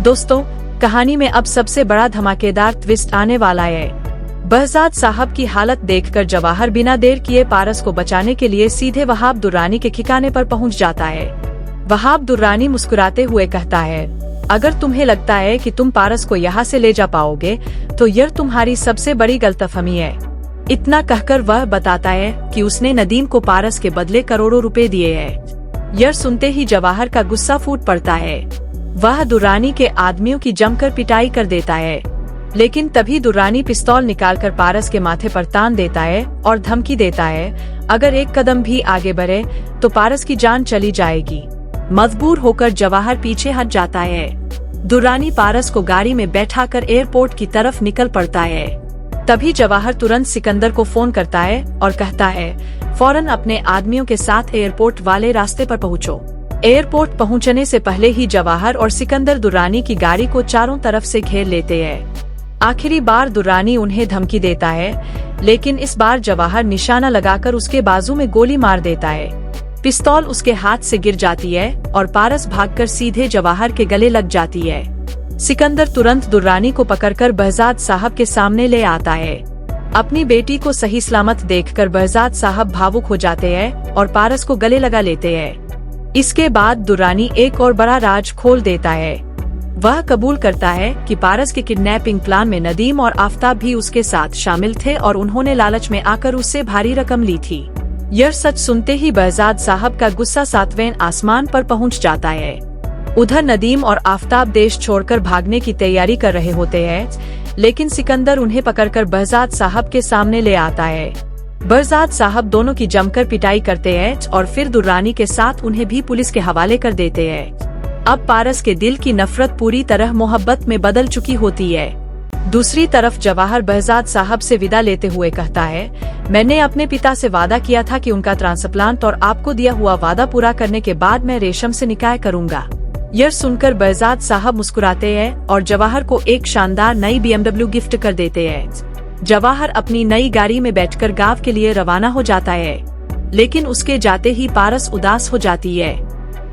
दोस्तों, कहानी में अब सबसे बड़ा धमाकेदार ट्विस्ट आने वाला है। बहजाद साहब की हालत देखकर जवाहर बिना देर किए पारस को बचाने के लिए सीधे वहाब दुर्रानी के ठिकाने पर पहुंच जाता है। वहाब दुर्रानी मुस्कुराते हुए कहता है, अगर तुम्हें लगता है कि तुम पारस को यहाँ से ले जा पाओगे तो यह तुम्हारी सबसे बड़ी गलतफहमी है। इतना कहकर वह बताता है कि उसने नदीम को पारस के बदले करोड़ों रुपए दिए हैं। यह सुनते ही जवाहर का गुस्सा फूट पड़ता है। वह दुर्रानी के आदमियों की जमकर पिटाई कर देता है, लेकिन तभी दुर्रानी पिस्तौल निकालकर पारस के माथे पर तान देता है और धमकी देता है, अगर एक कदम भी आगे बढ़े तो पारस की जान चली जाएगी। मजबूर होकर जवाहर पीछे हट जाता है। दुर्रानी पारस को गाड़ी में बैठाकर एयरपोर्ट की तरफ निकल पड़ता है। तभी जवाहर तुरंत सिकंदर को फोन करता है और कहता है, फौरन अपने आदमियों के साथ एयरपोर्ट वाले रास्ते पर पहुंचो। एयरपोर्ट पहुंचने से पहले ही जवाहर और सिकंदर दुर्रानी की गाड़ी को चारों तरफ से घेर लेते हैं। आखिरी बार दुर्रानी उन्हें धमकी देता है, लेकिन इस बार जवाहर निशाना लगाकर उसके बाजू में गोली मार देता है। पिस्तौल उसके हाथ से गिर जाती है और पारस भागकर सीधे जवाहर के गले लग जाती है। सिकंदर तुरंत दुर्रानी को पकड़कर बहजाद साहब के सामने ले आता है। अपनी बेटी को सही सलामत देखकर बहजाद साहब भावुक हो जाते हैं और पारस को गले लगा लेते हैं। इसके बाद दुर्रानी एक और बड़ा राज खोल देता है। वह कबूल करता है कि पारस के किडनैपिंग प्लान में नदीम और आफताब भी उसके साथ शामिल थे और उन्होंने लालच में आकर उससे भारी रकम ली थी। यह सच सुनते ही बहजाद साहब का गुस्सा सातवें आसमान पर पहुंच जाता है। उधर नदीम और आफताब देश छोड़कर भागने की तैयारी कर रहे होते हैं, लेकिन सिकंदर उन्हें पकड़कर बहजाद साहब के सामने ले आता है। बहजाद साहब दोनों की जमकर पिटाई करते हैं और फिर दुर्रानी के साथ उन्हें भी पुलिस के हवाले कर देते हैं। अब पारस के दिल की नफरत पूरी तरह मोहब्बत में बदल चुकी होती है। दूसरी तरफ जवाहर बहजाद साहब से विदा लेते हुए कहता है, मैंने अपने पिता से वादा किया था कि उनका ट्रांसप्लांट और आपको दिया हुआ वादा पूरा करने के बाद मैं रेशम से निकाह करूंगा। यह सुनकर बहजाद साहब मुस्कुराते हैं और जवाहर को एक शानदार नई BMW गिफ्ट कर देते हैं। जवाहर अपनी नई गाड़ी में बैठकर गांव के लिए रवाना हो जाता है, लेकिन उसके जाते ही पारस उदास हो जाती है।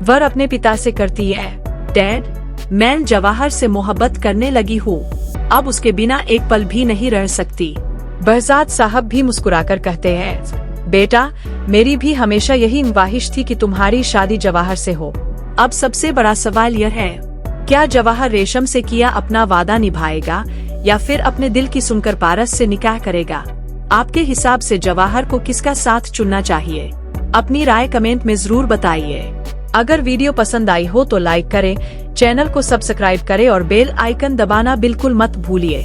वह अपने पिता से करती है, डैड, मैं जवाहर से मोहब्बत करने लगी हूँ, अब उसके बिना एक पल भी नहीं रह सकती। बहजाद साहब भी मुस्कुराकर कहते हैं, बेटा, मेरी भी हमेशा यही ख्वाहिश थी कि तुम्हारी शादी जवाहर से हो। अब सबसे बड़ा सवाल यह है, क्या जवाहर रेशम से किया अपना वादा निभाएगा या फिर अपने दिल की सुनकर पारस से निकाह करेगा? आपके हिसाब से जवाहर को किसका साथ चुनना चाहिए? अपनी राय कमेंट में जरूर बताइए। अगर वीडियो पसंद आई हो तो लाइक करें, चैनल को सब्सक्राइब करें और बेल आइकन दबाना बिल्कुल मत भूलिए।